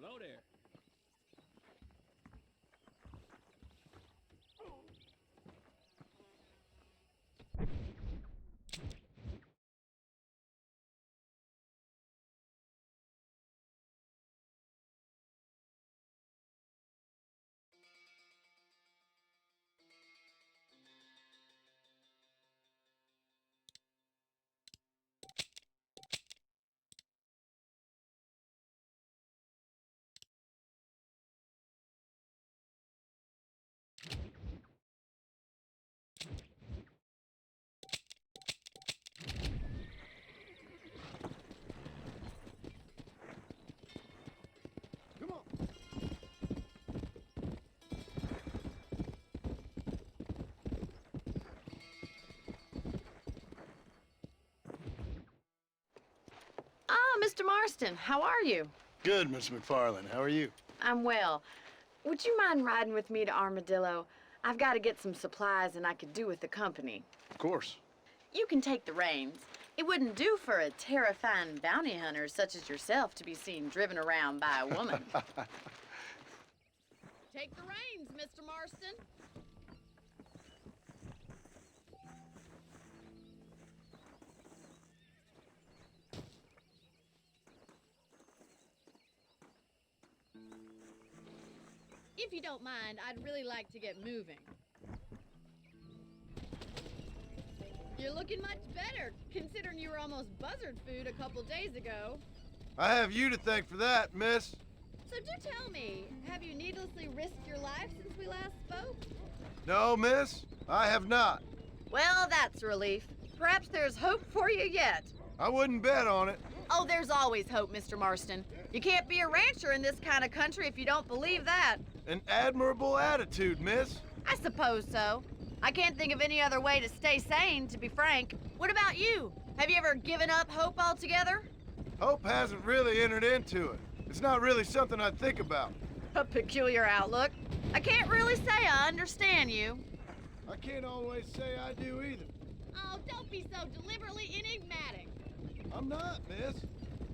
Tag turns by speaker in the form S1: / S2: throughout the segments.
S1: Hello there.
S2: Come on.
S3: Ah, Mr. Marston, how are you?
S2: Good, Miss McFarland. How are you?
S3: I'm well. Would you mind riding with me to Armadillo? I've got to get some supplies and I could do with the company.
S2: Of course.
S3: You can take the reins. It wouldn't do for a terrifying bounty hunter such as yourself to be seen driven around by a woman. Take the reins, Mr. Marston. If you don't mind, I'd really like to get moving. You're looking much better, considering you were almost buzzard food a couple days ago.
S2: I have you to thank for that, miss.
S3: So do tell me, have you needlessly risked your life since we last spoke?
S2: No, miss, I have not.
S3: Well, that's a relief. Perhaps there's hope for you yet.
S2: I wouldn't bet on it.
S3: Oh, there's always hope, Mr. Marston. You can't be a rancher in this kind of country if you don't believe that.
S2: An admirable attitude, miss.
S3: I suppose so. I can't think of any other way to stay sane, to be frank. What about you? Have you ever given up hope altogether?
S2: Hope hasn't really entered into it. It's not really something I think about.
S3: A peculiar outlook. I can't really say I understand you.
S2: I can't always say I do either.
S3: Oh, don't be so deliberately enigmatic.
S2: I'm not, miss.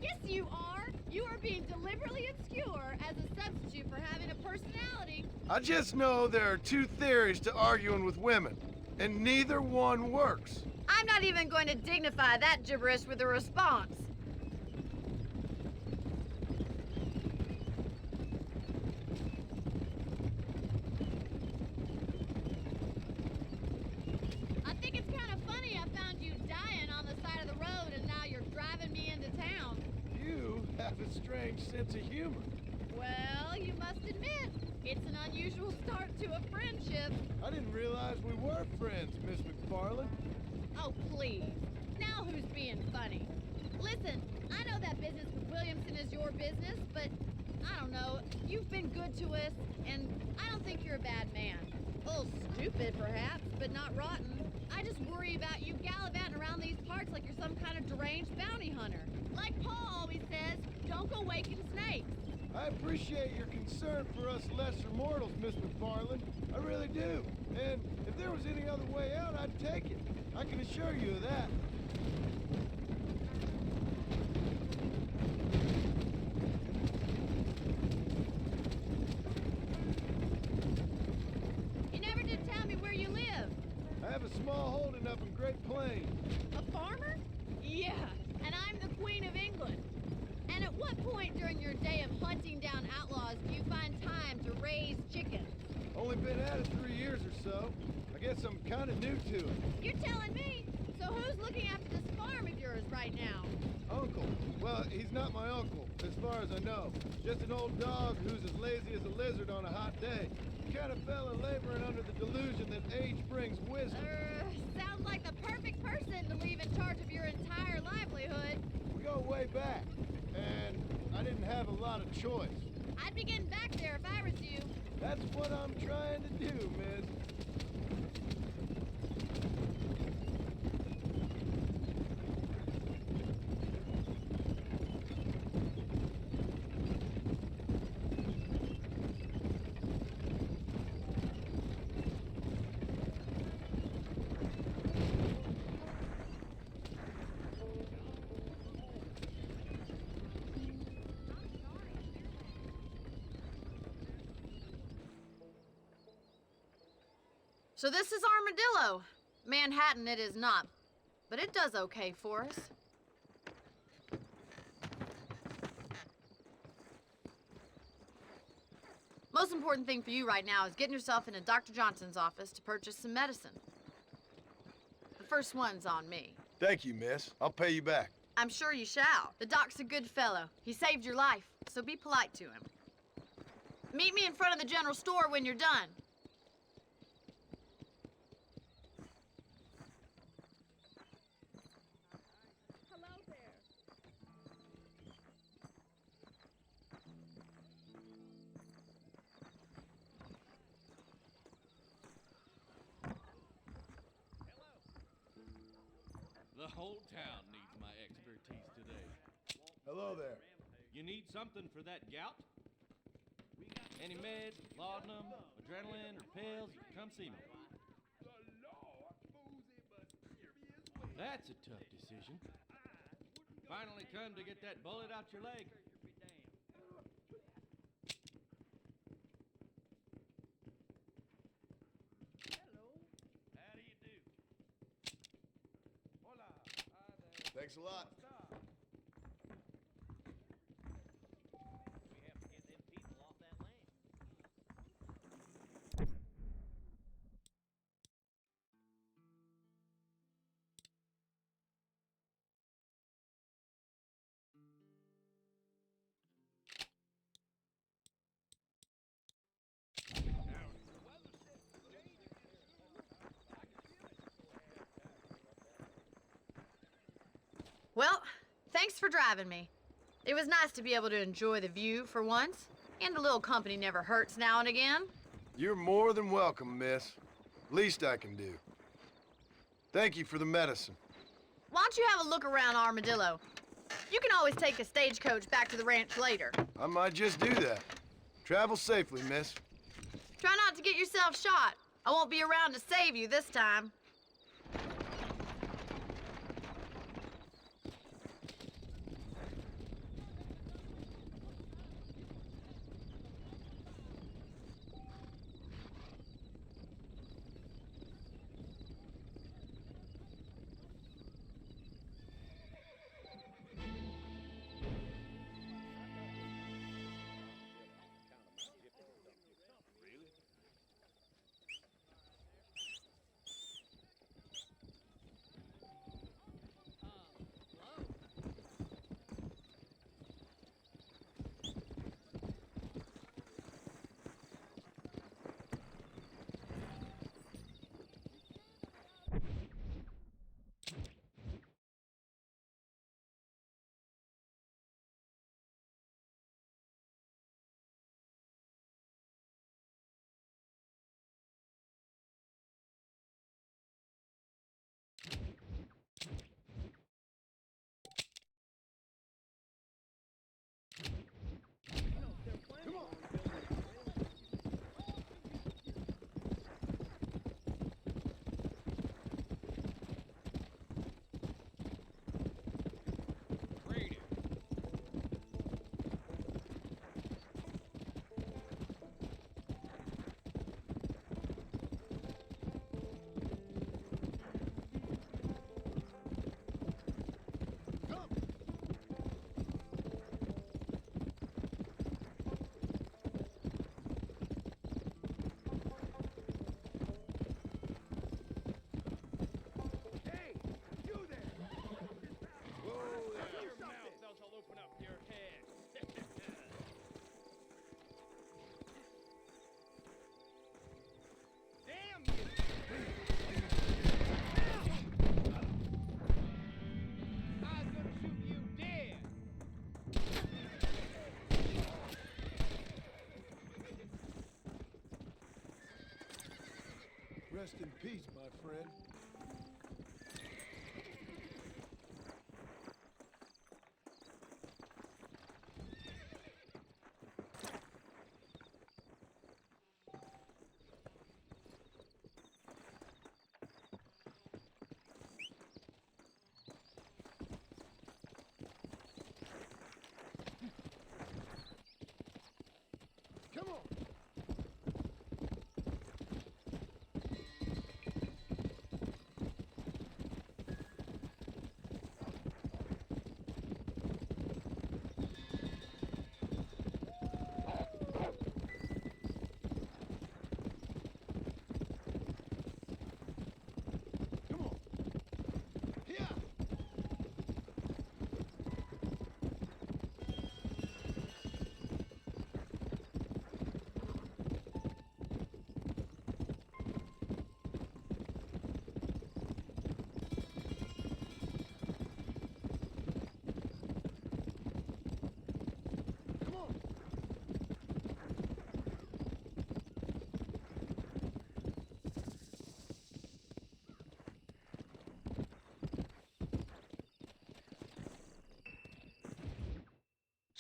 S3: Yes, you are. You are being deliberately obscure as a substitute for having a personality.
S2: I just know there are two theories to arguing with women, and neither one works.
S3: I'm not even going to dignify that gibberish with a response. I think it's kind of funny I found you dying on the side of the road and now you're driving me into town.
S2: You have a strange sense of humor.
S3: Well, you must admit, it's an unusual start to a friendship.
S2: I didn't realize we were friends, Miss McFarland.
S3: Oh, please. Now who's being funny? Listen, I know that business with Williamson is your business, but I don't know. You've been good to us, and I don't think you're a bad man. A little stupid, perhaps, but not rotten. I just worry about you gallivanting around these parts like you're some kind of deranged bounty hunter. Like Paul always says, don't go waking snakes.
S2: I appreciate your concern for us lesser mortals, Miss McFarland. I really do. And if there was any other way out, I'd take it. I can assure you of that.
S3: You never did tell me where you live.
S2: I have a small holding up in Great Plains.
S3: A farmer? Yeah, and I'm the Queen of England. And at what point during your day of hunting down outlaws do you find time to raise chickens?
S2: Only been at it 3 years or so. I guess I'm kind of new to it.
S3: You're telling me? So who's looking after this farm of yours right now?
S2: Uncle. Well, he's not my uncle, as far as I know. Just an old dog who's as lazy as a lizard on a hot day. The kind of fella laboring under the delusion that age brings wisdom.
S3: Sounds like the perfect person to leave in charge of your entire livelihood.
S2: We go way back, and I didn't have a lot of choice.
S3: I'd be getting back there if I was you.
S2: That's what I'm trying to do, miss.
S3: So this is Armadillo. Manhattan it is not, but it does okay for us. Most important thing for you right now is getting yourself into Dr. Johnson's office to purchase some medicine. The first one's on me.
S2: Thank you, miss. I'll pay you back.
S3: I'm sure you shall. The doc's a good fellow. He saved your life, so be polite to him. Meet me in front of the general store when you're done.
S1: Hello there.
S4: The whole town needs my expertise today.
S2: Hello there.
S4: You need something for that gout? Any meds, laudanum, adrenaline, or pills, you can come see me. That's a tough decision. Finally come to get that bullet out your leg. How do you do?
S2: Thanks a lot.
S4: We have to get them people off that land.
S3: Well, thanks for driving me. It was nice to be able to enjoy the view for once, and a little company never hurts now and again.
S2: You're more than welcome, miss. Least I can do. Thank you for the medicine.
S3: Why don't you have a look around Armadillo? You can always take a stagecoach back to the ranch later.
S2: I might just do that. Travel safely, miss.
S3: Try not to get yourself shot. I won't be around to save you this time.
S2: Rest in peace, my friend. Come on.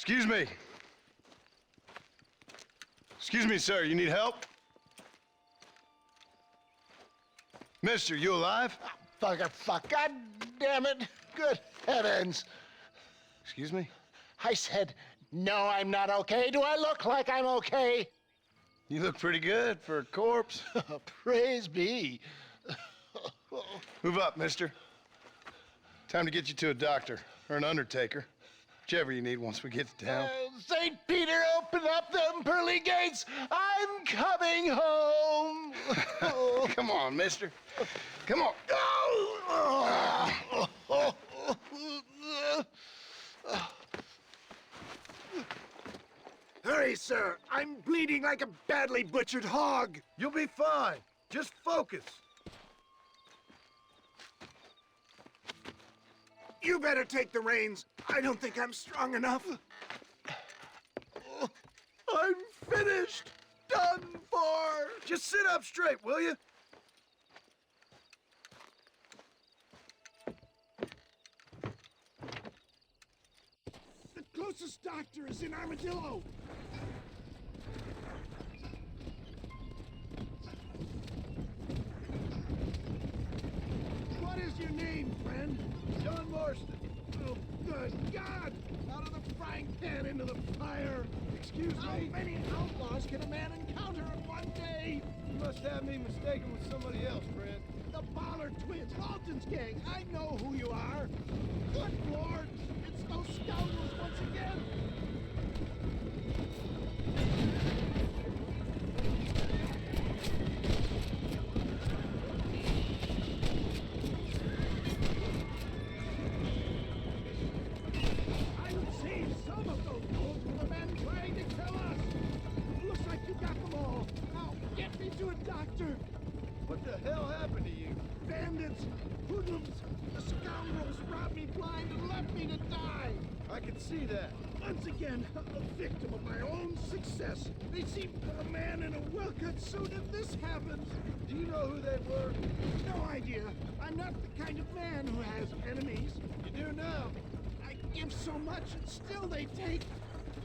S2: Excuse me. Excuse me, sir. You need help? Mister, you alive?
S5: Fuck. God damn it. Good heavens.
S2: Excuse me?
S5: I said, no, I'm not okay. Do I look like I'm okay?
S2: You look pretty good for a corpse.
S5: Praise be.
S2: Move up, mister. Time to get you to a doctor or an undertaker. Whichever you need once we get to town.
S5: St. Peter, open up them pearly gates. I'm coming home.
S2: Come on, mister. Come on.
S5: Hurry, sir. I'm bleeding like a badly butchered hog.
S2: You'll be fine. Just focus.
S5: You better take the reins. I don't think I'm strong enough. I'm finished. Done for.
S2: Just sit up straight, will you?
S5: The closest doctor is in Armadillo. What is your name, friend?
S2: John Marston.
S5: Oh, good God! Out of the frying pan into the fire!
S2: Excuse
S5: How
S2: me?
S5: many outlaws can a man encounter in one day?
S2: You must have me mistaken with somebody else, friend.
S5: The Ballard twins, Alton's gang. I know who you are. Good Lord! It's those scoundrels once again! I would save some of those gold from the men trying to kill us! Looks like you got them all. Now, get me to a doctor!
S2: What the hell happened to you?
S5: Bandits! Hoodlums! The scoundrels robbed me blind and left me to die!
S2: I can see that.
S5: Once again, a victim of my own success. They seem a man in a well-cut suit and this happens.
S2: Do you know who they were?
S5: No idea. I'm not the kind of man who has enemies.
S2: You do now.
S5: I give so much and still they take.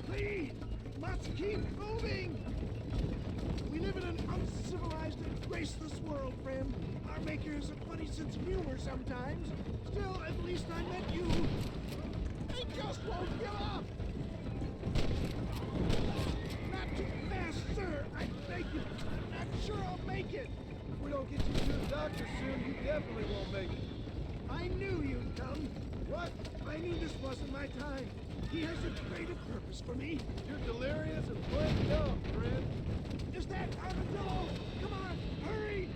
S5: Please, must keep moving. We live in an uncivilized and graceless world, friend. Our maker has a funny sense of humor sometimes. Still, at least I met you. They just won't give up. Not too fast, sir. I beg you. I'm not sure I'll make it.
S2: If we don't get you to a doctor soon, you definitely won't make it.
S5: I knew you'd come.
S2: What?
S5: I knew this wasn't my time. He has a greater purpose for me.
S2: You're delirious and plain dumb, friend.
S5: Is that Armadillo? Come on, hurry!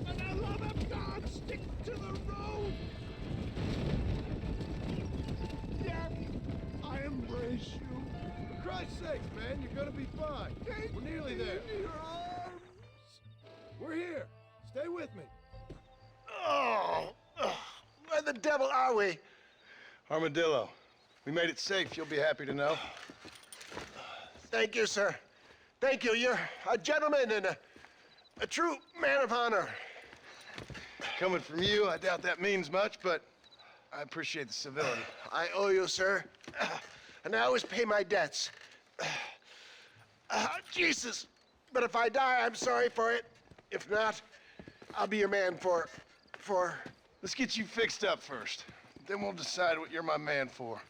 S5: For the love of God, stick to the road! Yeah, I embrace you.
S2: For Christ's sakes, man, you're gonna be fine.
S5: Take
S2: We're nearly
S5: me
S2: there.
S5: in your arms.
S2: We're here. Stay with me.
S5: Oh, where the devil are we?
S2: Armadillo. We made it safe, you'll be happy to know.
S5: Thank you, sir. Thank you. You're a gentleman and a true man of honor.
S2: Coming from you, I doubt that means much, but I appreciate the civility.
S5: I owe you, sir. And I always pay my debts. Jesus. But if I die, I'm sorry for it. If not, I'll be your man for...
S2: Let's get you fixed up first. Then we'll decide what you're my man for.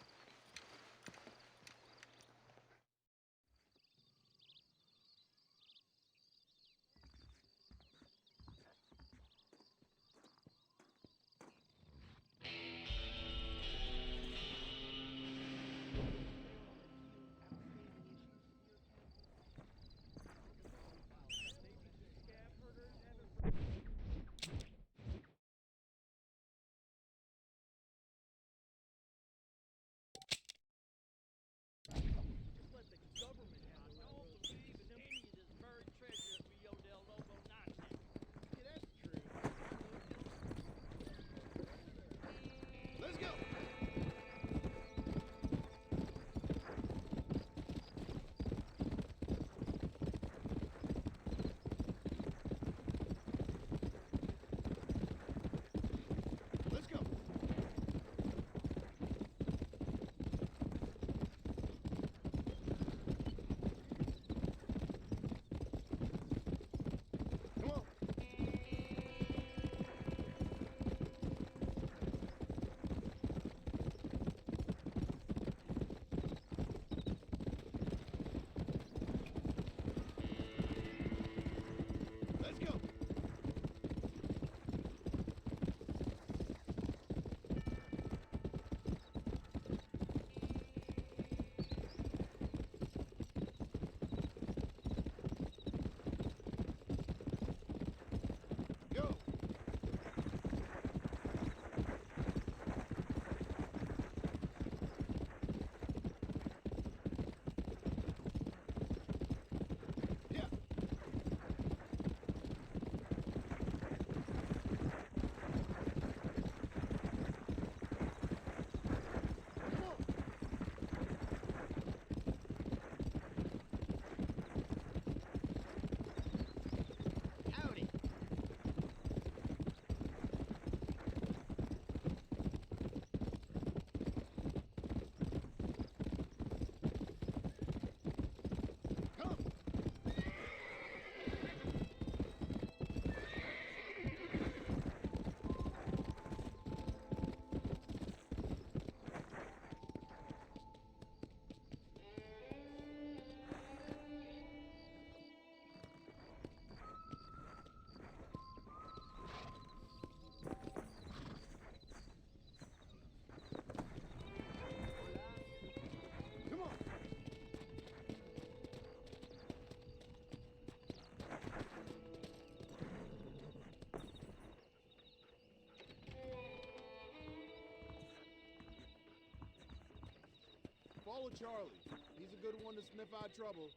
S2: follow Charlie. He's a good one to sniff out trouble.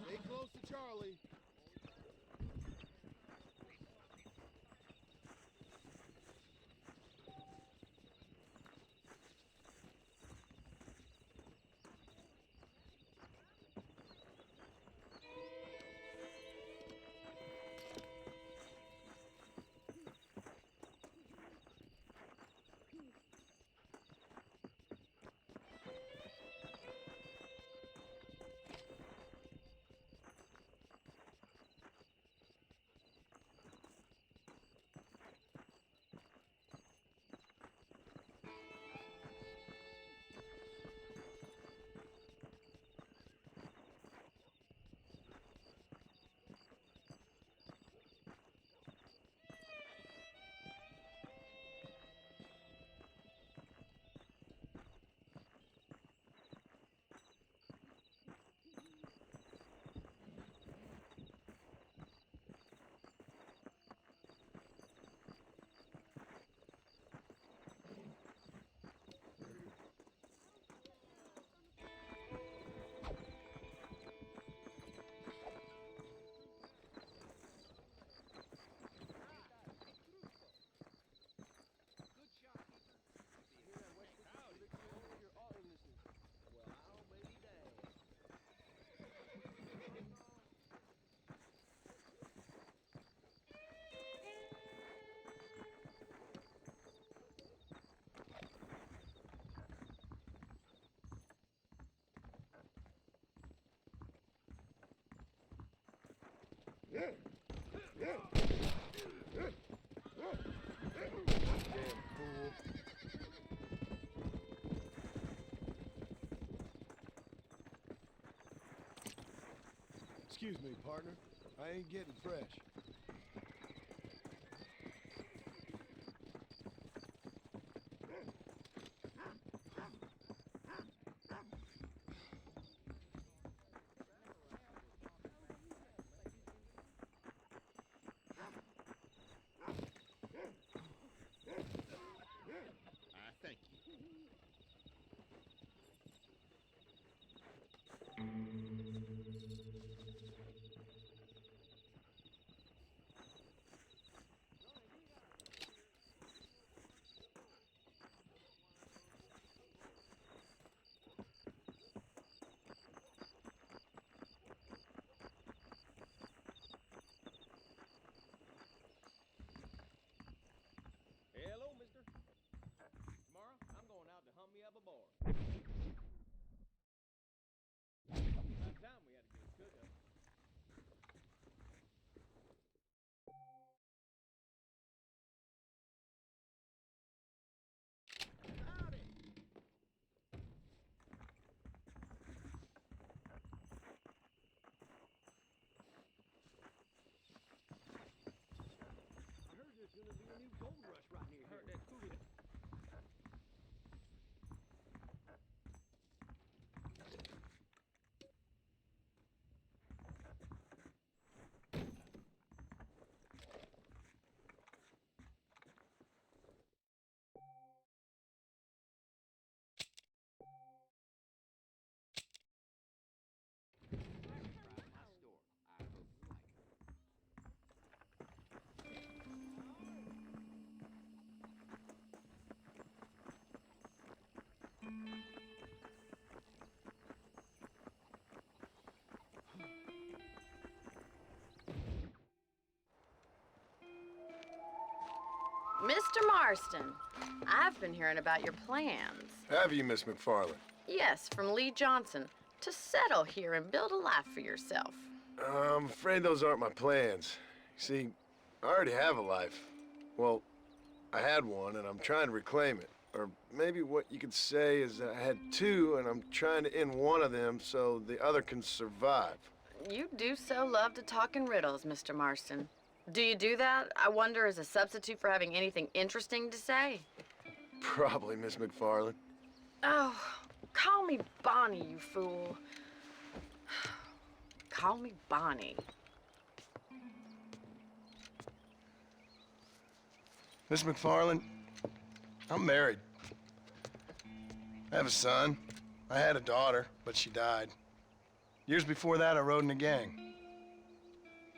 S2: Stay close to Charlie. Excuse me, partner. I ain't getting fresh.
S5: Thank you.
S4: Hello, mister. Tomorrow, I'm going out to hum me up a bar. About time we had a good cook-up.
S5: I heard there's gonna be a new gold rush right near
S4: I heard
S5: here.
S4: that cougar.
S5: My store. I hope you like it.
S6: Mr. Marston, I've been hearing about your plans.
S2: Have you, Miss McFarland?
S6: Yes, from Lee Johnson, to settle here and build a life for yourself.
S2: I'm afraid those aren't my plans. See, I already have a life. Well, I had one, and I'm trying to reclaim it. Or maybe what you could say is I had two, and I'm trying to end one of them so the other can survive.
S6: You do so love to talk in riddles, Mr. Marston. Do you do that, I wonder, as a substitute for having anything interesting to say?
S2: Probably, Miss McFarland.
S6: Oh, call me Bonnie, you fool. Call me Bonnie.
S2: Miss McFarland, I'm married. I have a son, I had a daughter, but she died. Years before that, I rode in a gang.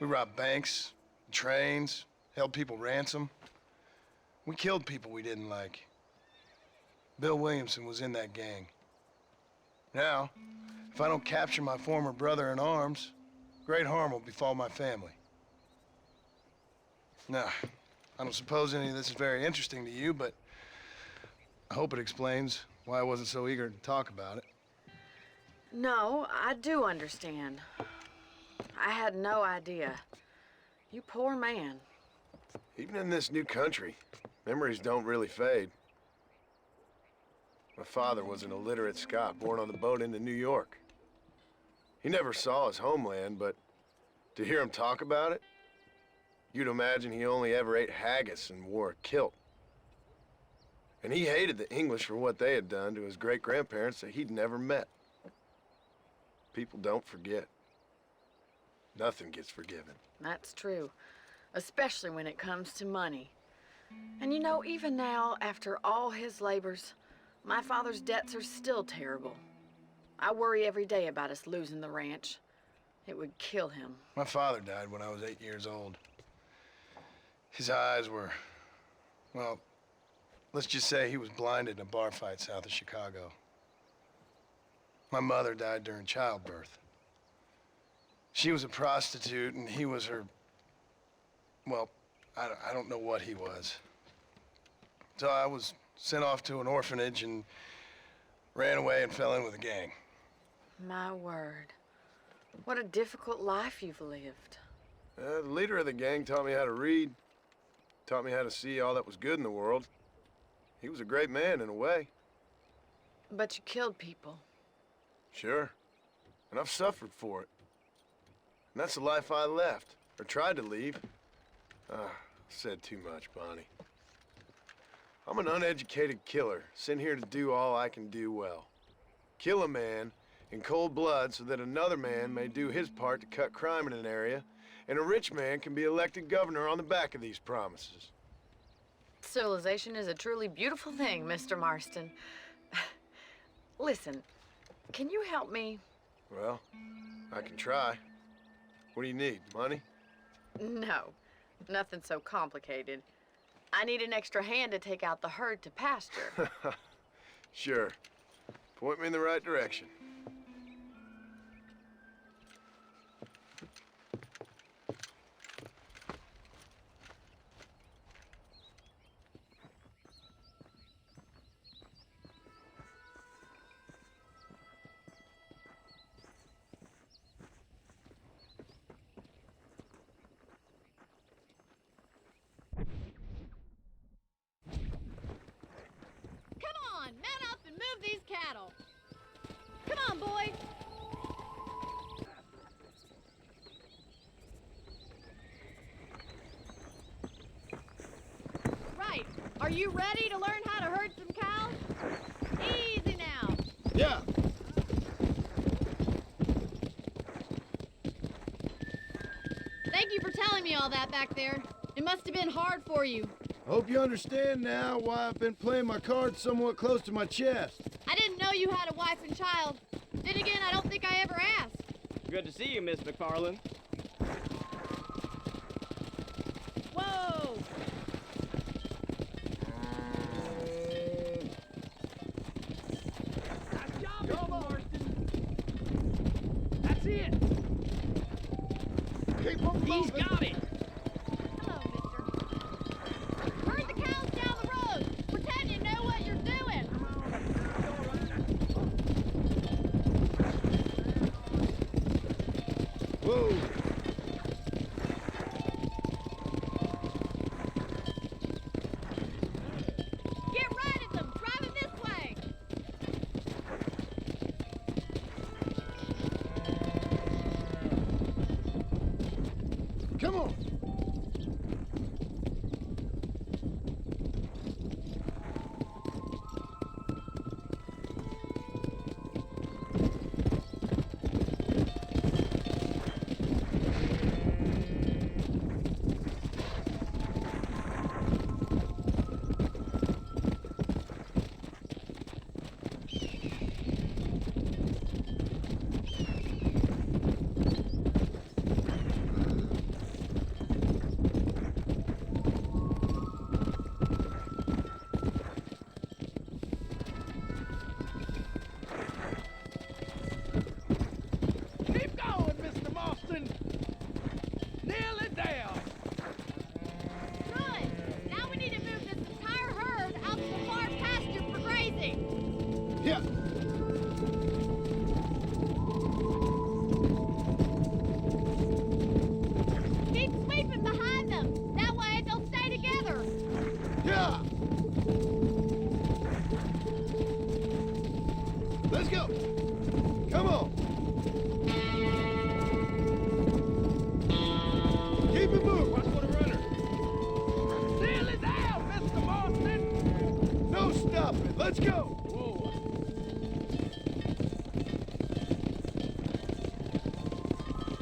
S2: We robbed banks, trains, held people ransom. We killed people we didn't like. Bill Williamson was in that gang. Now, if I don't capture my former brother in arms, great harm will befall my family. Now, I don't suppose any of this is very interesting to you, but I hope it explains why I wasn't so eager to talk about it.
S6: No, I do understand. I had no idea. You poor man.
S2: Even in this new country, memories don't really fade. My father was an illiterate Scot born on the boat into New York. He never saw his homeland, but to hear him talk about it, you'd imagine he only ever ate haggis and wore a kilt. And he hated the English for what they had done to his great-grandparents that he'd never met. People don't forget. Nothing gets forgiven.
S6: That's true, especially when it comes to money. And you know, even now, after all his labors, my father's debts are still terrible. I worry every day about us losing the ranch. It would kill him.
S2: My father died when I was 8 years old. His eyes were, well, let's just say he was blinded in a bar fight south of Chicago. My mother died during childbirth. She was a prostitute and he was her, well, I don't know what he was. So I was sent off to an orphanage and ran away and fell in with a gang.
S6: My word. What a difficult life you've lived.
S2: The leader of the gang taught me how to read, taught me how to see all that was good in the world. He was a great man in a way.
S6: But you killed people.
S2: Sure. And I've suffered for it. And that's the life I left, or tried to leave. Said too much, Bonnie. I'm an uneducated killer, sent here to do all I can do well. Kill a man in cold blood so that another man may do his part to cut crime in an area, and a rich man can be elected governor on the back of these promises.
S6: Civilization is a truly beautiful thing, Mr. Marston. Listen, can you help me?
S2: Well, I can try. What do you need, money?
S6: No, nothing so complicated. I need an extra hand to take out the herd to pasture.
S2: Sure. Point me in the right direction.
S3: Man up and move these cattle. Come on, boys. Right. Are you ready to learn how to herd some cows? Easy now.
S5: Yeah.
S3: Thank you for telling me all that back there. It must have been hard for you.
S5: I hope you understand now why I've been playing my cards somewhat close to my chest.
S3: I didn't know you had a wife and child. Then again, I don't think I ever asked.
S7: Good to see you, Miss McFarland.
S3: Whoa!
S7: Nice job, Mr. Marston. That's it.
S5: Keep on
S7: He's
S5: moving.
S7: got it.
S3: Hello, mister. Herd the cows down the road. Pretend you know what you're doing.
S5: Whoa.
S3: Get right at them. Driving this way.
S5: Come on. up and let's go!
S7: Whoa.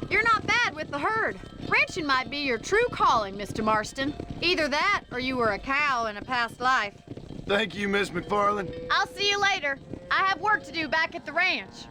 S3: You're not bad with the herd. Ranching might be your true calling, Mr. Marston. Either that, or you were a cow in a past life.
S2: Thank you, Miss McFarland.
S3: I'll see you later. I have work to do back at the ranch.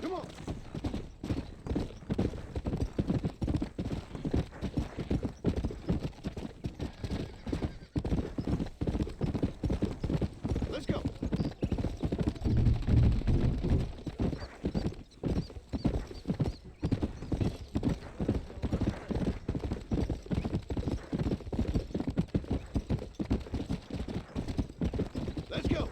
S5: Come on! Let's go! Let's go!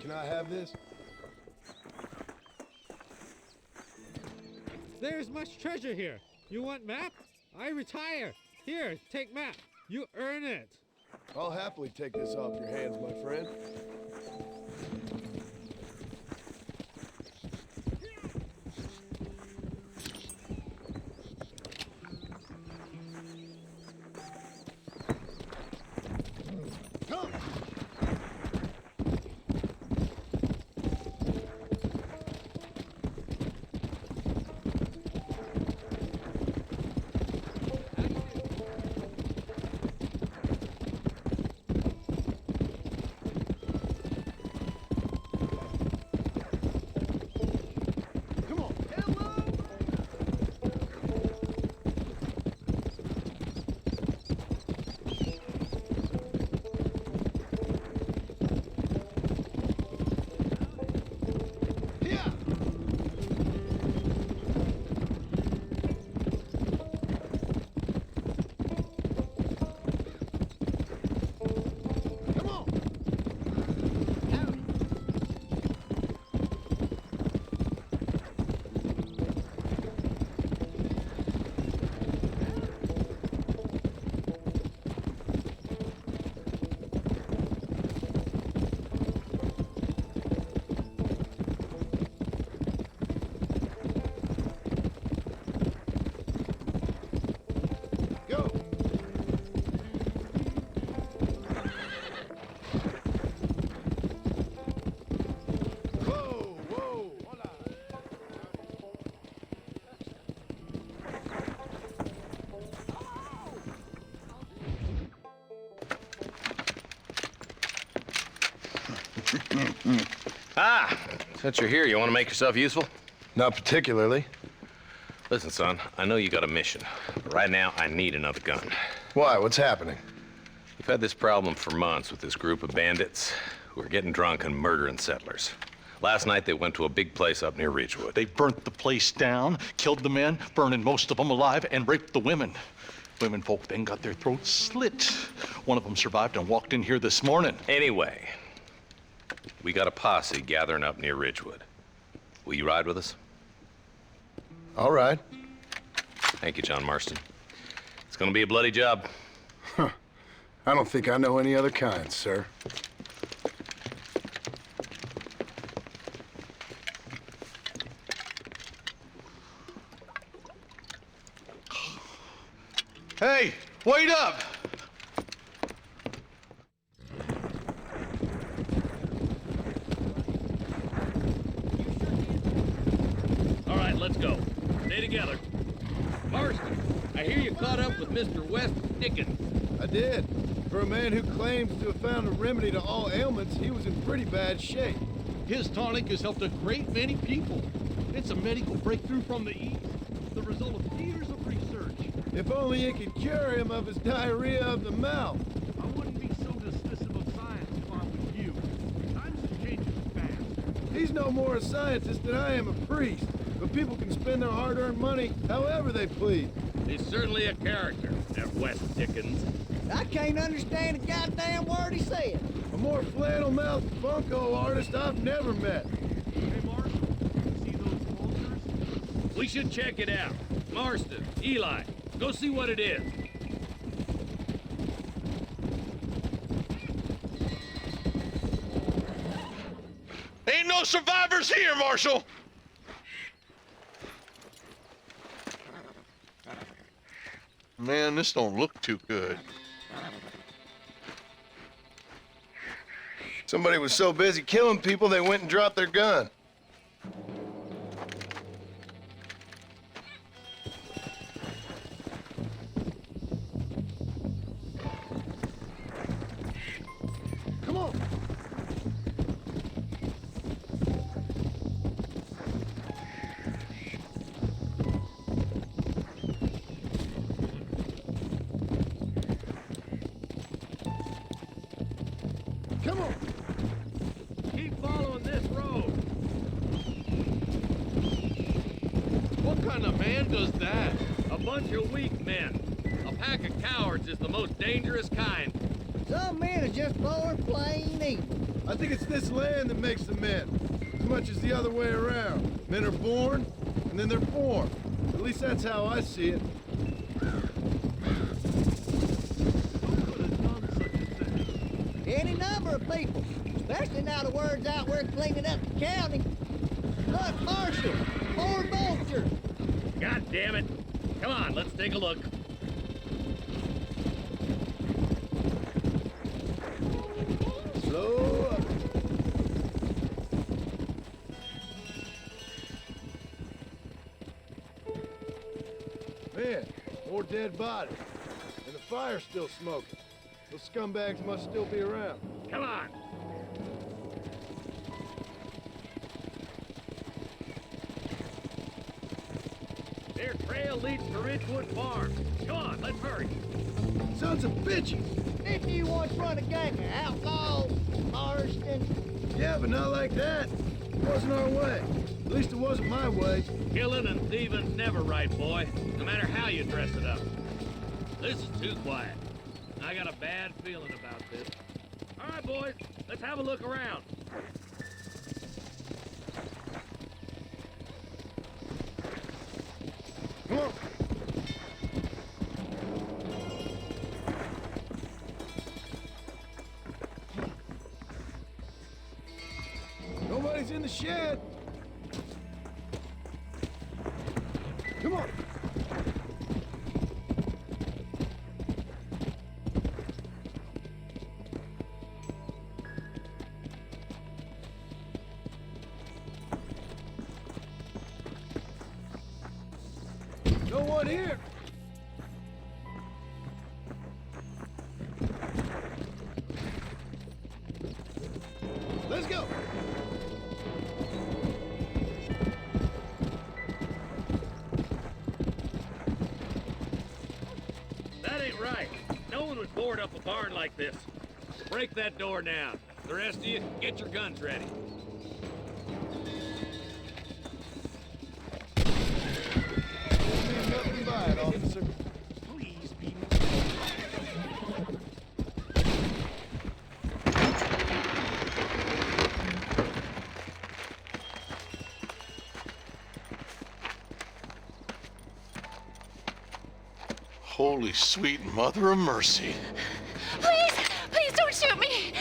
S2: Can I have this?
S8: There's much treasure here. You want map? I retire. Here, take map. You earn it.
S2: I'll happily take this off your hands, my friend.
S5: Come! Come on! Yeah! Come on! Go! Whoa, whoa, hola!
S4: Ah, since you're here, you want to make yourself useful?
S2: Not particularly.
S4: Listen, son, I know you got a mission. But right now, I need another gun.
S2: Why? What's happening?
S4: We've had this problem for months with this group of bandits who are getting drunk and murdering settlers. Last night, they went to a big place up near Ridgewood.
S9: They burnt the place down, killed the men, burning most of them alive, and raped the women. Women folk then got their throats slit. One of them survived and walked in here this morning.
S4: Anyway, we got a posse gathering up near Ridgewood. Will you ride with us?
S2: All right.
S4: Thank you, John Marston. It's gonna be a bloody job.
S2: I don't think I know any other kind, sir.
S9: Hey, wait up!
S10: All right, let's go. Stay together. Marston, I hear you caught up with Mr. West Dickens.
S2: I did. For a man who claims to have found a remedy to all ailments, he was in pretty bad shape.
S11: His tonic has helped a great many people. It's a medical breakthrough from the East, the result of years of research.
S2: If only it could cure him of his diarrhea of the mouth.
S11: I wouldn't be so dismissive of science if I was you. Times are changing fast.
S2: He's no more a scientist than I am a priest. But people can spend their hard-earned money however they please.
S10: He's certainly a character, that West Dickens.
S5: I can't understand a goddamn word he said.
S2: A more flannel-mouthed bunco artist I've never met.
S11: Hey, Marshal, see those vultures?
S10: We should check it out. Marston, Eli, go see what it is.
S9: Ain't no survivors here, Marshal! Man, this don't look too good.
S2: Somebody was so busy killing people, they went and dropped their gun. Come on. Come on.
S10: Keep following this road.
S11: What kind of man does that?
S10: A bunch of weak men. A pack of cowards is the most dangerous kind.
S5: Some men are just born plain evil.
S2: I think it's this land that makes the men, as much as the other way around. Men are born, and then they're born. At least that's how I see it.
S11: Who could have done such a thing?
S5: Any number of people, especially now the word's out we're cleaning up the county. Look, Marshal, more vultures.
S10: God damn it. Come on, let's take a look.
S2: Slow up. Man, more dead bodies. And the fire's still smoking. Those scumbags must still be around.
S10: Come on. Their trail leads to Ridgewood Farm. Come on, let's hurry.
S2: Sons of bitches!
S5: Didn't you once run a gang of outlaws, Marston?
S2: Yeah, but not like that. It wasn't our way. At least it wasn't my way.
S10: Killing and thieving's never right, boy, no matter how you dress it up. This is too quiet. I got a bad feeling about this. All right, boys, let's have a look around.
S2: Come on. Nobody's in the shed. Come on. No one here. Let's go.
S10: That ain't right. No one would board up a barn like this. Break that door down. The rest of you, get your guns ready.
S2: Nothing by it, officer.
S11: Please be.
S9: Holy sweet mother of mercy.
S3: Please, please don't shoot me.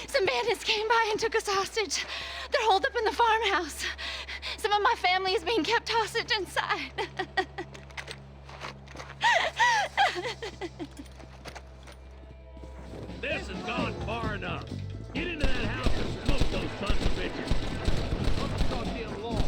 S3: Some bandits came by and took us hostage. They're holed up in the farmhouse. Some of my family is being kept hostage inside.
S10: This has gone far enough. Get into that house and smoke those sons of bitches.
S11: I'm the goddamn law.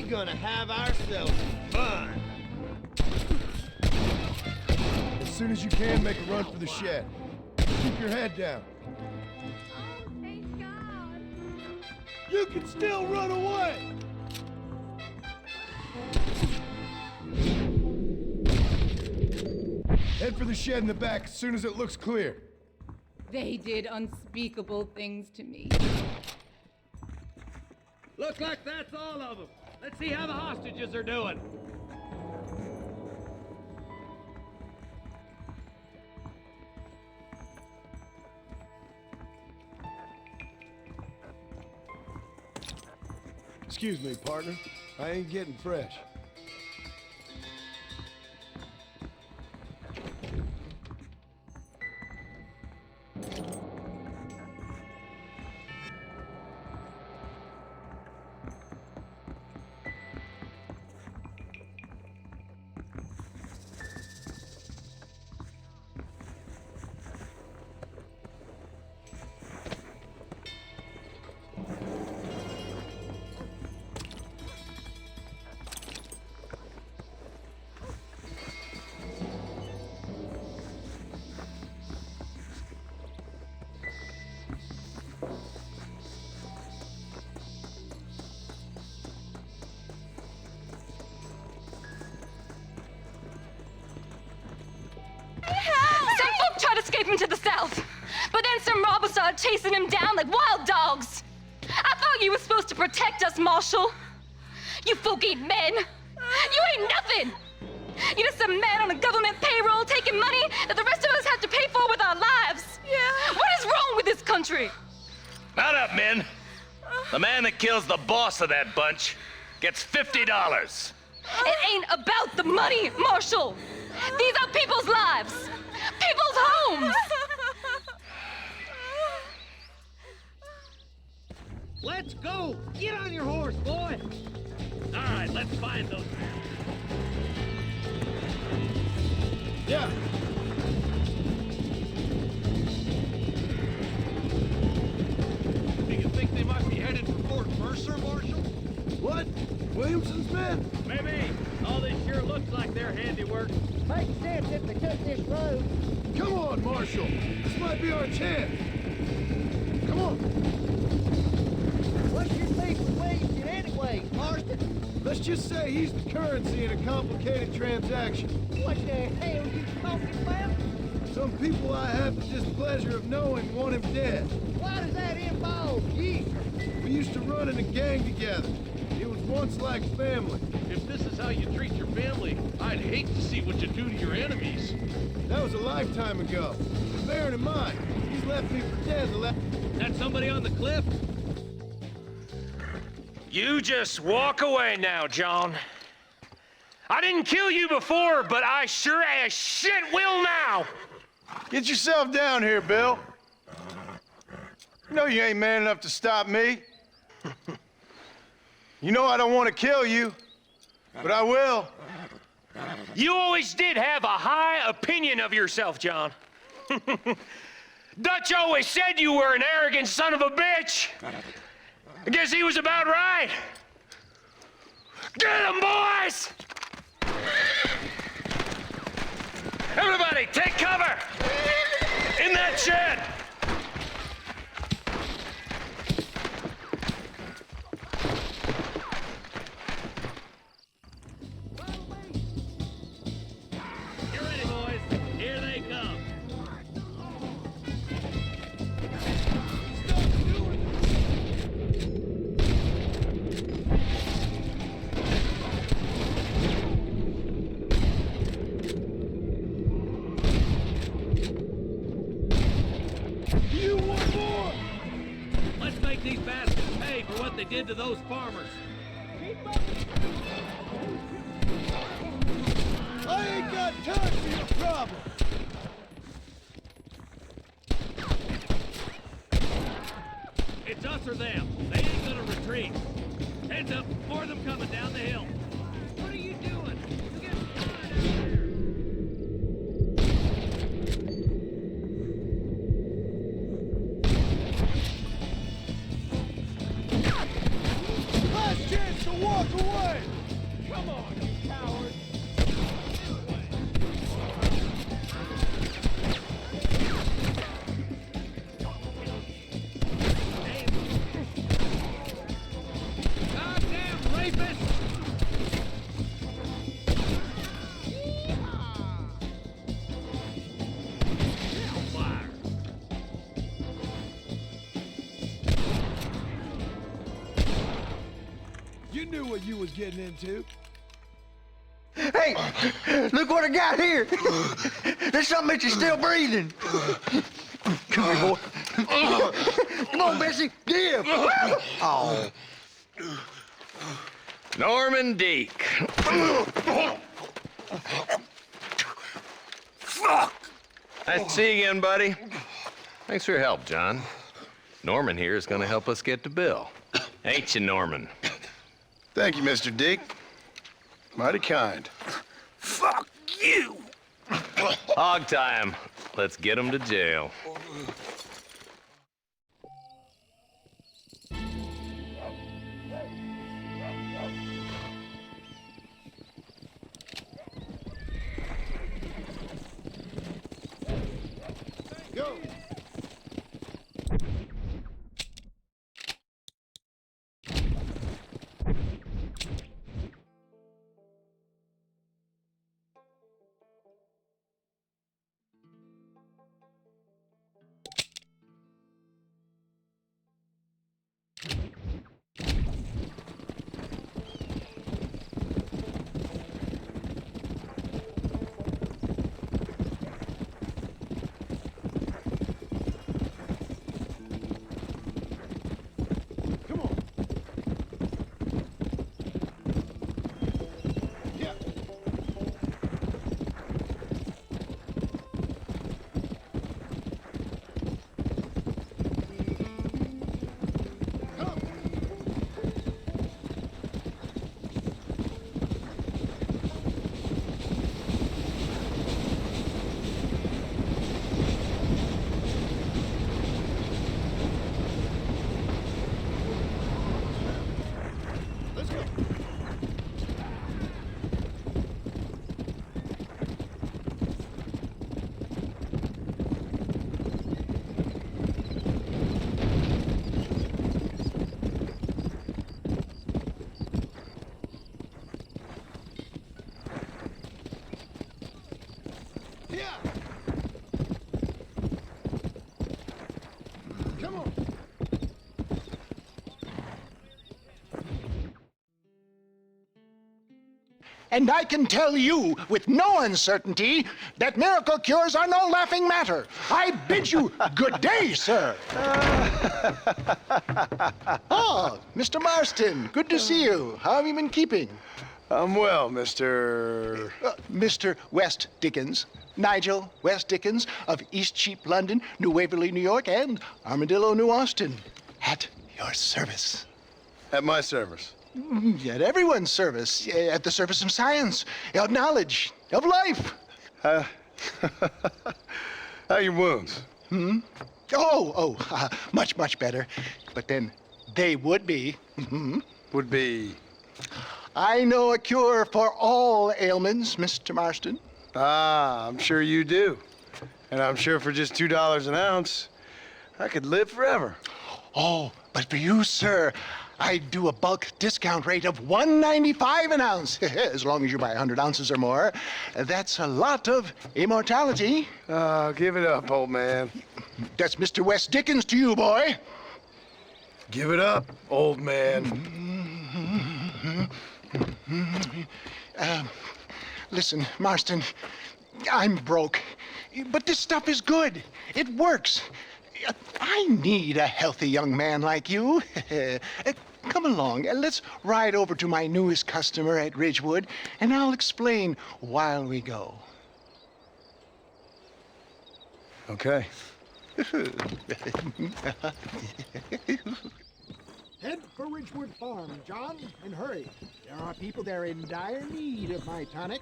S5: Gonna have ourselves fun. As soon as you can, make a run for the shed. Keep your head down.
S3: Oh, thank God.
S5: You can still run away! Head for the shed in the back as soon as it looks clear.
S1: They did unspeakable things to me.
S10: Looks like that's all of them. Let's see how the hostages are doing.
S5: Excuse me, partner. I ain't getting fresh.
S12: Some folk tried escaping to the south, but then some robbers started chasing him down like wild dogs. I thought you were supposed to protect us, Marshal. You folk ain't men. You ain't nothing. You're just a man on a government payroll taking money that the rest of us have to pay for with our lives. Yeah. What is wrong with this country?
S4: Mount up, men. The man that kills the boss of that bunch gets $50.
S12: It ain't about the money, Marshal. These are people's lives, people's homes.
S10: Let's go! Get on your horse, boy! All right, let's find those.
S5: Yeah.
S11: Do you think they might be headed for Fort Mercer, Marshal?
S5: What? Williamson's men?
S10: Maybe. All this sure looks like their handiwork.
S7: Makes sense if they took this road.
S5: Come on, Marshal. This might be our chance. Come on.
S7: What's your beef with Williamson anyway, Marston?
S5: Let's just say he's the currency in a complicated transaction.
S7: What the hell are you talking about?
S5: Some people I have the displeasure of knowing want him dead.
S7: Why does that involve you?
S5: We used to run in a gang together. It was once like family.
S11: If this is how you treat your family, I'd hate to see what you do to your enemies.
S5: That was a lifetime ago. But bearing in mind, he's left me for dead the last...
S10: That somebody on the cliff?
S13: You just walk away now, John. I didn't kill you before, but I sure as shit will now.
S2: Get yourself down here, Bill. You know you ain't man enough to stop me. You know I don't want to kill you, but I will.
S13: You always did have a high opinion of yourself, John. Dutch always said you were an arrogant son of a bitch. I guess he was about right. Get him, boys! Everybody, take cover! In that shed!
S10: Get ready, boys. Here they come.
S5: You want more?
S10: Let's make these bastards pay for what they did to those farmers.
S5: I ain't got time for your problem.
S10: It's us or them. They ain't gonna retreat. Heads up, more of them coming down the hill. What are you doing? You get out of here.
S5: Last chance to walk away. Come on, you coward.
S10: Goddamn rapist! Fire.
S5: You knew what you was getting into.
S14: Hey, look what I got here. There's something that you're still breathing. Come here, boy. Come on, Bessie, give. Oh.
S4: Norman Deek.
S14: Fuck!
S4: Nice to see you again, buddy. Thanks for your help, John. Norman here is going to help us get to Bill. Ain't you, Norman?
S2: Thank you, Mr. Deek. Mighty kind.
S14: Fuck you!
S4: Hog time. Let's get him to jail.
S5: Go.
S15: And I can tell you with no uncertainty that miracle cures are no laughing matter. I bid you good day, sir. Oh, Mr. Marston, good to see you. How have you been keeping?
S2: I'm well, Mr.
S15: Mr. West Dickens. Nigel West Dickens of Eastcheap, London, New Waverly, New York, and Armadillo, New Austin. At your service.
S2: At my service.
S15: At everyone's service, at the service of science, of knowledge, of life.
S2: How your wounds?
S15: Much, much better. But then they would be.
S2: Would be?
S15: I know a cure for all ailments, Mr. Marston.
S2: Ah, I'm sure you do. And I'm sure for just $2 an ounce, I could live forever.
S15: Oh, but for you, sir, I do a bulk discount rate of $1.95 an ounce, as long as you buy 100 ounces or more. That's a lot of immortality.
S2: Give it up, old man.
S15: That's Mr. West Dickens to you, boy.
S2: Give it up, old man.
S15: Listen, Marston, I'm broke, but this stuff is good. It works. I need a healthy young man like you. Come along, and let's ride over to my newest customer at Ridgewood, and I'll explain while we go.
S2: Okay.
S5: Head for Ridgewood Farm, John, and hurry. There are people there in dire need of my tonic.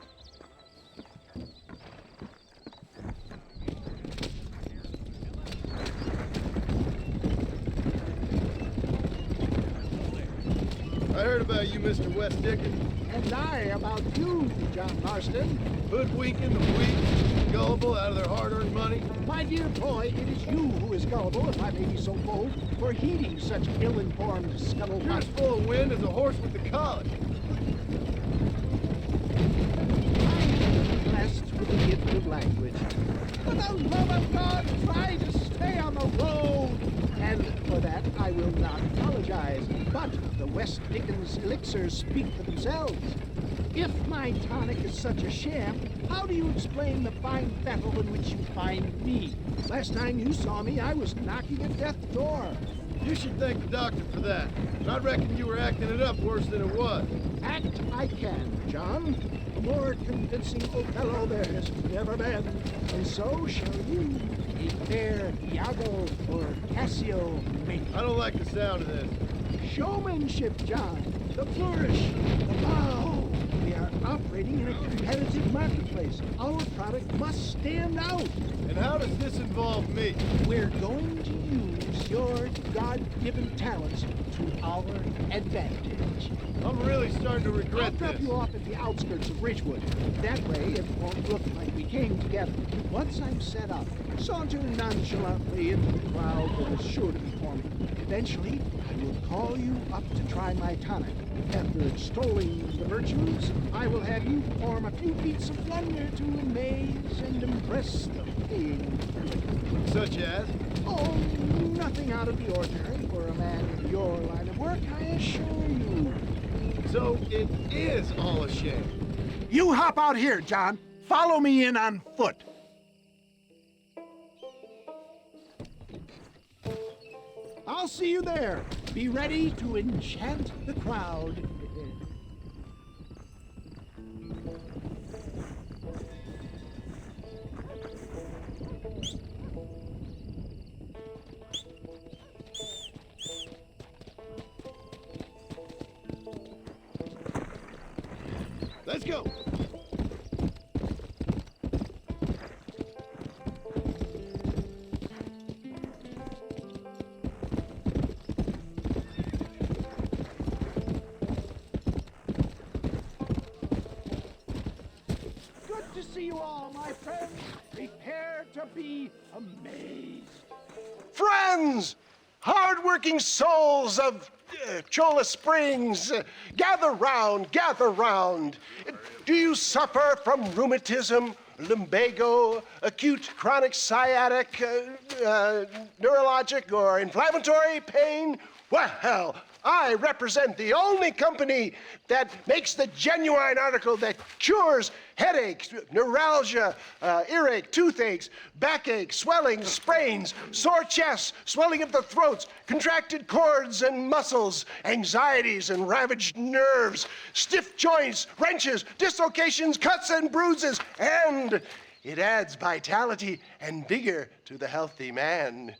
S2: I heard about you, Mr. West Dickens.
S5: And I about you, John Marston.
S2: Hoodwinking the weak, gullible out of their hard-earned money.
S5: My dear boy, it is you who is gullible, if I may be so bold, for heeding such ill-informed scuttlebutt.
S2: You're as full of wind as a horse with the colic.
S5: I'm blessed with the gift of language. For the love of God, try to stay on the road. And for that, I will not apologize. But the West Dickens elixirs speak for themselves. If my tonic is such a sham, how do you explain the fine battle in which you find me? Last time you saw me, I was knocking at death's door.
S2: You should thank the doctor for that. I reckon you were acting it up worse than it was.
S5: Act I can, John. A more convincing Othello there has never been. And so shall you. A fair Iago or Cassio maybe.
S2: I don't like the sound of this.
S5: Showmanship, John. The flourish. The bow. We are operating in a competitive marketplace. Our product must stand out.
S2: And how does this involve me?
S5: We're going to use your God-given talents to our advantage.
S2: I'm really starting to regret
S5: I'll drop
S2: this.
S5: you off at the outskirts of Ridgewood. That way, it won't look like we came together. Once I'm set up, saunter nonchalantly into the crowd that is sure to be forming. Eventually, I will call you up to try my tonic. After extolling the virtues, I will have you perform a few feats of wonder to amaze and impress the paying public.
S2: Such as?
S5: Oh, nothing out of the ordinary for a man in your line of work, I assure you.
S2: So it is all a shame.
S5: You hop out here, John. Follow me in on foot. I'll see you there. Be ready to enchant the crowd.
S2: Let's go.
S5: Good to see you all, my friends. Prepare to be amazed.
S15: Friends, hard-working souls of Cholla Springs, gather round, gather round. Do you suffer from rheumatism, lumbago, acute chronic sciatic, neurologic, or inflammatory pain? Well, I represent the only company that makes the genuine article that cures headaches, neuralgia, earache, toothaches, backache, swelling, sprains, sore chests, swelling of the throats, contracted cords and muscles, anxieties and ravaged nerves, stiff joints, wrenches, dislocations, cuts and bruises, and it adds vitality and vigor to the healthy man.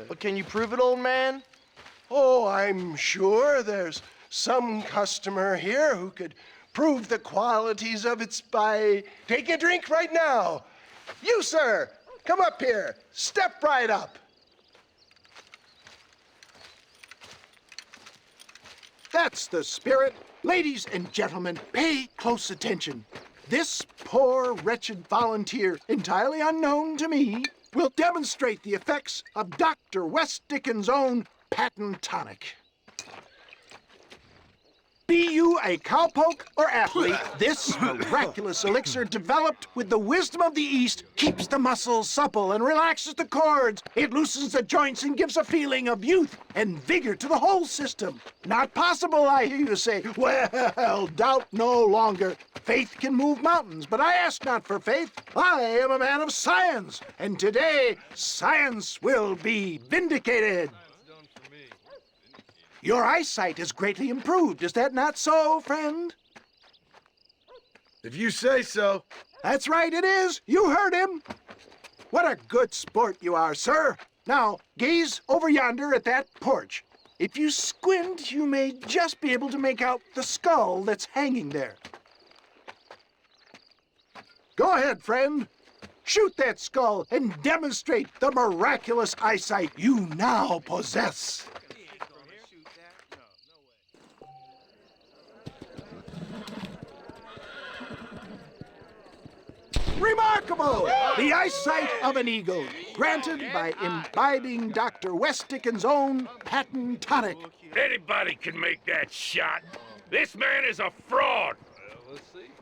S14: But can you prove it, old man?
S15: Oh, I'm sure there's some customer here who could prove the qualities of it by taking a drink right now. You, sir, come up here. Step right up. That's the spirit. Ladies and gentlemen, pay close attention. This poor, wretched volunteer, entirely unknown to me, will demonstrate the effects of Dr. West Dickens' own patent tonic. Be you a cowpoke or athlete, this miraculous elixir developed with the wisdom of the East keeps the muscles supple and relaxes the cords. It loosens the joints and gives a feeling of youth and vigor to the whole system. Not possible, I hear you say. Well, doubt no longer. Faith can move mountains, but I ask not for faith. I am a man of science, and today science will be vindicated. Your eyesight is greatly improved. Is that not so, friend?
S2: If you say so.
S15: That's right, it is. You heard him. What a good sport you are, sir. Now, gaze over yonder at that porch. If you squint, you may just be able to make out the skull that's hanging there. Go ahead, friend. Shoot that skull and demonstrate the miraculous eyesight you now possess. Remarkable! The eyesight of an eagle, granted by imbibing Dr. West Dickens' own patent tonic.
S13: Anybody can make that shot. This man is a fraud.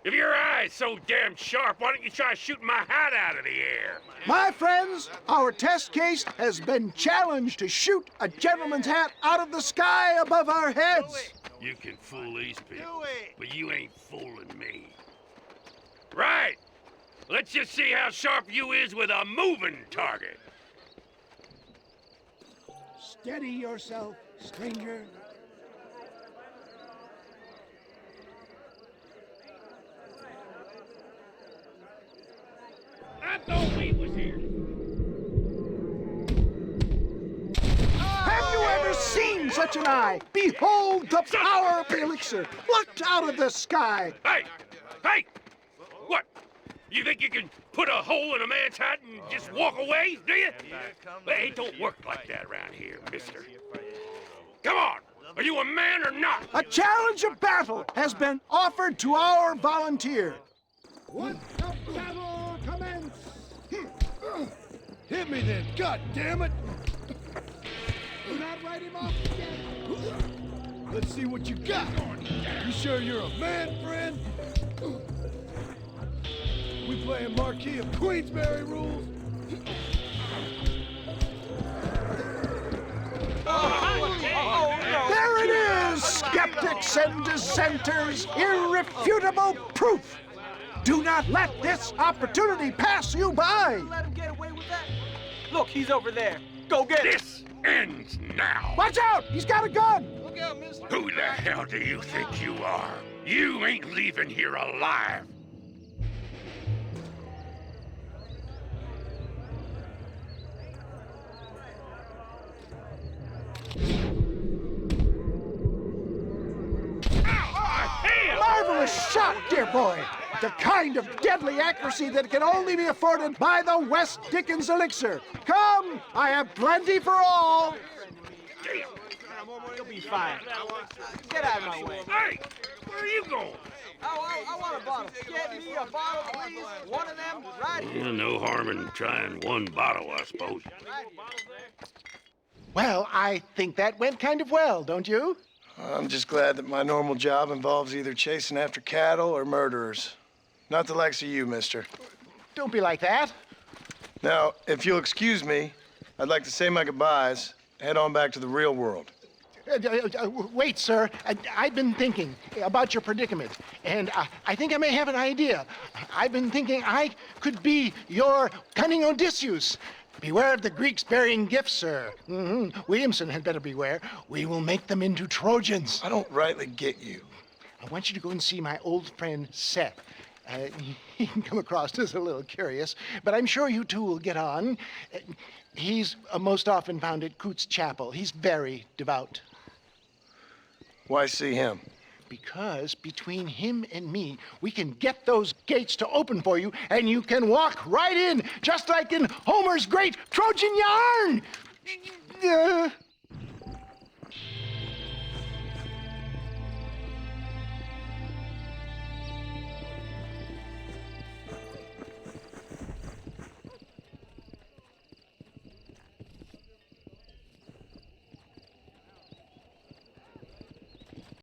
S13: If your eye's so damn sharp, why don't you try shooting my hat out of the air?
S15: My friends, our test case has been challenged to shoot a gentleman's hat out of the sky above our heads.
S13: You can fool these people, but you ain't fooling me. Right! Let's just see how sharp you is with a moving target.
S15: Steady yourself, stranger.
S13: I thought we was here.
S15: Have you ever seen such an eye? Behold the power of the elixir, plucked out of the sky.
S13: Hey! Hey! What? You think you can put a hole in a man's hat and just walk away, do you? Hey, it don't work like that around here, mister. Come on! Are you a man or not?
S15: A challenge of battle has been offered to our volunteer.
S5: Let the battle commence! Hit me then, god damn it! Do not write him off again. Let's see what you got. You sure you're a man, friend? We playing Marquis of Queensberry rules?
S15: There it is, skeptics and dissenters, irrefutable proof. Do not let this opportunity pass you by.
S7: Let him get away with that? Look, he's over there. Go get him.
S13: This ends now.
S15: Watch out, he's got a gun.
S7: Look out, mister.
S13: Who the hell do you think you are? You ain't leaving here alive.
S15: Marvelous shot, dear boy. The kind of deadly accuracy that can only be afforded by the West Dickens elixir. Come, I have plenty for all.
S7: You'll be fine. Get out of my way.
S13: Hey, where are you going?
S7: I want a bottle. Get me a bottle, please. One of them right here.
S13: No harm in trying one bottle, I suppose.
S15: Well, I think that went kind of well, don't you?
S2: I'm just glad that my normal job involves either chasing after cattle or murderers. Not the likes of you, mister.
S15: Don't be like that.
S2: Now, if you'll excuse me, I'd like to say my goodbyes, head on back to the real world.
S15: Wait, sir. I've been thinking about your predicament, and I think I may have an idea. I've been thinking I could be your cunning Odysseus. Beware of the Greeks bearing gifts, sir. Williamson had better beware. We will make them into Trojans.
S2: I don't rightly get you.
S15: I want you to go and see my old friend Seth. He can come across as a little curious, but I'm sure you two will get on. He's most often found at Coots Chapel. He's very devout.
S2: Why see him?
S15: Because between him and me, we can get those gates to open for you, and you can walk right in, just like in Homer's great Trojan yarn.